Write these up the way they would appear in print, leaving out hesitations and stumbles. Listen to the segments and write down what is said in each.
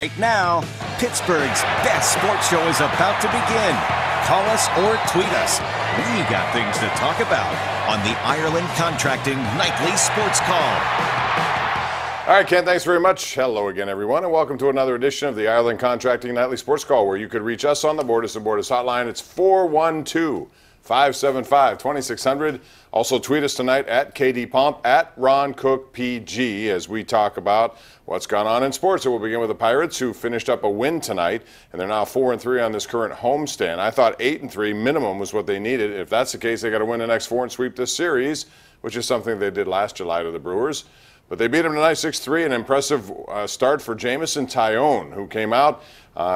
Right now, Pittsburgh's best sports show is about to begin. Call us or tweet us. We got things to talk about on the Ireland Contracting Nightly Sports Call. All right, Ken, thanks very much. Hello again, everyone, and welcome to another edition of the Ireland Contracting Nightly Sports Call, where you could reach us on the Borders to Borders hotline. It's 412-575-2600. Also, tweet us tonight at KDPomp, at Ron Cook PG, as we talk about what's gone on in sports. So we'll begin with the Pirates, who finished up a win tonight, and they're now 4-3 on this current homestand. I thought 8-3 minimum was what they needed. If that's the case, they got to win the next four and sweep this series, which is something they did last July to the Brewers. But they beat them tonight 6-3, an impressive start for Jameson Taillon, who came out,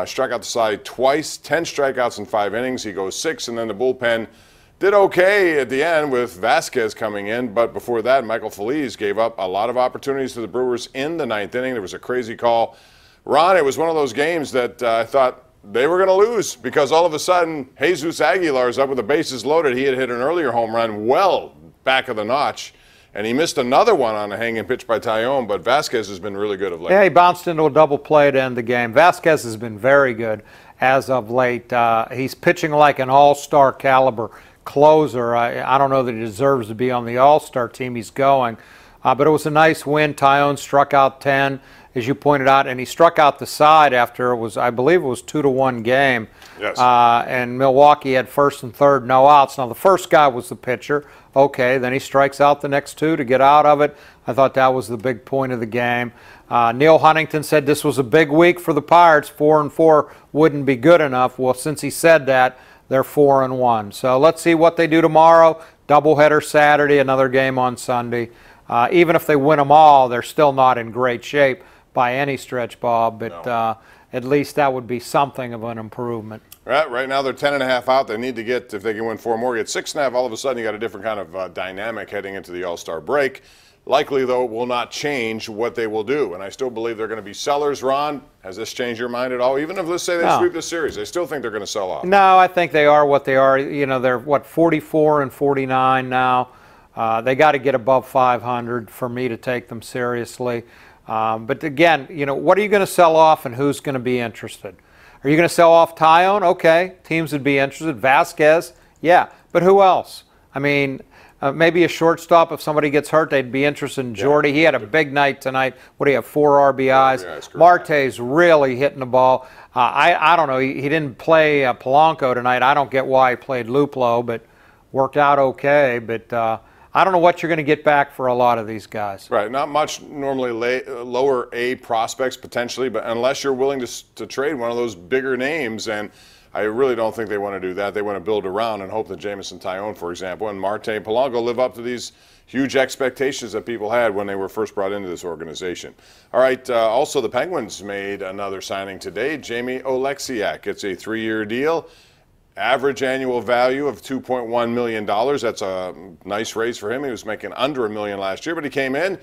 struck out the side twice, 10 strikeouts in 5 innings. He goes 6, and then the bullpen did okay at the end with Vasquez coming in. But before that, Michael Feliz gave up a lot of opportunities to the Brewers in the 9th inning. There was a crazy call. Ron, it was one of those games that I thought they were going to lose, because all of a sudden, Jesus Aguilar is up with the bases loaded. He had hit an earlier home run well back of the notch, and he missed another one on a hanging pitch by Taillon, but Vasquez has been really good of late. Yeah, he bounced into a double play to end the game. Vasquez has been very good as of late. He's pitching like an all-star caliber closer. I don't know that he deserves to be on the all-star team he's going, but it was a nice win. Taillon struck out 10, as you pointed out, and he struck out the side after it was, I believe it was 2-1 game. Yes. And Milwaukee had first and third, no outs. Now the first guy was the pitcher. Okay, then he strikes out the next two to get out of it. I thought that was the big point of the game. Neil Huntington said this was a big week for the Pirates. 4-4 wouldn't be good enough. Well, since he said that, they're 4-1. So let's see what they do tomorrow. Doubleheader Saturday, another game on Sunday. Even if they win them all, they're still not in great shape by any stretch, Bob. But No. At least that would be something of an improvement. Right now they're 10.5 out. They need to get, if they can win 4 more, get 6.5. All of a sudden you got a different kind of dynamic heading into the All-Star break. Likely, though, it will not change what they will do. And I still believe they're going to be sellers. Ron, has this changed your mind at all? Even if, let's say, they sweep the series, I still think they're going to sell off. No, I think they are what they are. You know, they're, 44 and 49 now. They got to get above 500 for me to take them seriously. But again, you know, what are you going to sell off, and who's going to be interested? Are you going to sell off Taillon? Okay, teams would be interested. Vasquez, yeah. But who else? I mean, maybe a shortstop. If somebody gets hurt, they'd be interested in Jordy. He had a big night tonight. What do you have, 4 RBIs? Marte's really hitting the ball. I don't know. He didn't play Polanco tonight. I don't get why he played Luplow, but worked out okay. But I don't know what you're going to get back for a lot of these guys. Right, not much normally lower A prospects potentially, but unless you're willing to trade one of those bigger names, and I really don't think they want to do that. They want to build around and hope that Jameson Taillon, for example, and Marte and Polanco live up to these huge expectations that people had when they were first brought into this organization. All right, also the Penguins made another signing today. Jamie Oleksiak gets a 3-year deal. Average annual value of $2.1 million. That's a nice raise for him. He was making under $1 million last year, but he came in.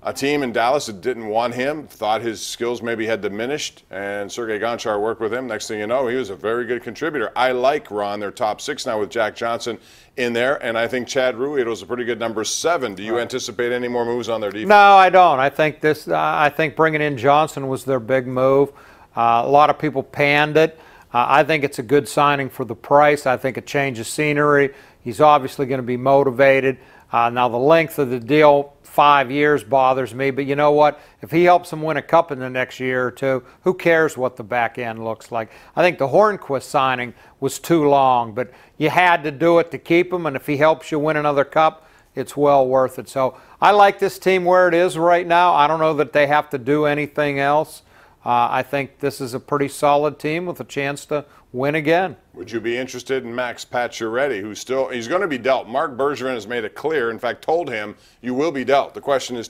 A team in Dallas that didn't want him, thought his skills maybe had diminished, and Sergei Gonchar worked with him. Next thing you know, he was a very good contributor. I like, Ron, their top 6 now with Jack Johnson in there, and I think Chad Ruhwedel is a pretty good number 7. Do you anticipate any more moves on their defense? No, I don't. I think I think bringing in Johnson was their big move. A lot of people panned it. I think it's a good signing for the price. I think a change of scenery. He's obviously going to be motivated. Now, the length of the deal, 5 years, bothers me. But you know what? If he helps them win a cup in the next year or two, who cares what the back end looks like? I think the Hornquist signing was too long, but you had to do it to keep him. And if he helps you win another cup, it's well worth it. So I like this team where it is right now. I don't know that they have to do anything else. I think this is a pretty solid team with a chance to win again. Would you be interested in Max Pacioretty, he's going to be dealt? Mark Bergevin has made it clear, in fact told him, you will be dealt. The question is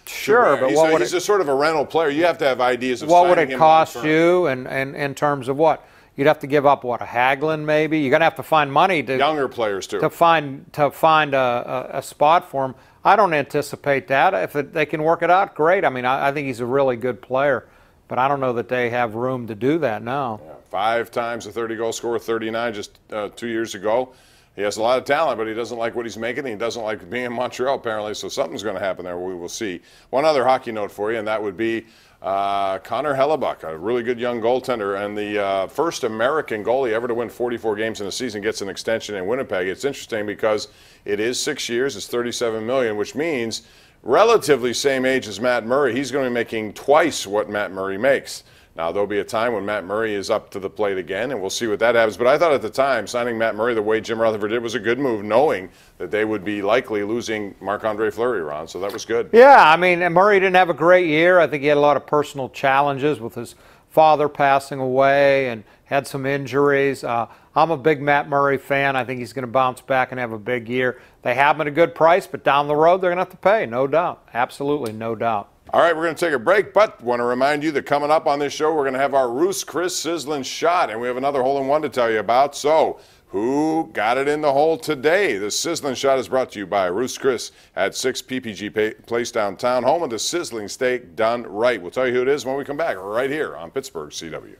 Sure, but he's a sort of a rental player. You have to have ideas of what would signing it him cost you, and in terms of what? You'd have to give up, what, a Hagelin maybe? You're going to have to find money to younger players too. To find a spot for him. I don't anticipate that. If they can work it out, great. I mean, I think he's a really good player. But I don't know that they have room to do that now. Yeah, 5 times a 30-goal scorer, 39 just 2 years ago. He has a lot of talent, but he doesn't like what he's making. He doesn't like being in Montreal, apparently, so something's going to happen there. We will see. One other hockey note for you, and that would be Connor Hellebuck, a really good young goaltender, and the first American goalie ever to win 44 games in a season gets an extension in Winnipeg. It's interesting because it is 6 years. It's $37 million, which means relatively same age as Matt Murray. He's going to be making twice what Matt Murray makes. Now, there'll be a time when Matt Murray is up to the plate again, and we'll see what that happens. But I thought at the time, signing Matt Murray the way Jim Rutherford did was a good move, knowing that they would be likely losing Marc-Andre Fleury, Ron. So that was good. Yeah, I mean, Murray didn't have a great year. I think he had a lot of personal challenges with his father passing away and had some injuries. I'm a big Matt Murray fan. I think he's going to bounce back and have a big year. They have him at a good price, but down the road they're going to have to pay, no doubt. Absolutely, no doubt. All right, we're going to take a break, but want to remind you that coming up on this show, we're going to have our Roos Chris Sizzlin shot, and we have another hole-in-one to tell you about. So, who got it in the hole today? The Sizzlin shot is brought to you by Roos Chris at 6 PPG Place downtown, home of the sizzling steak done right. We'll tell you who it is when we come back, right here on Pittsburgh CW.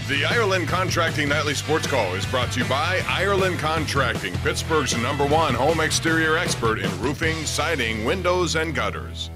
The Ireland Contracting Nightly Sports Call is brought to you by Ireland Contracting, Pittsburgh's #1 home exterior expert in roofing, siding, windows, and gutters.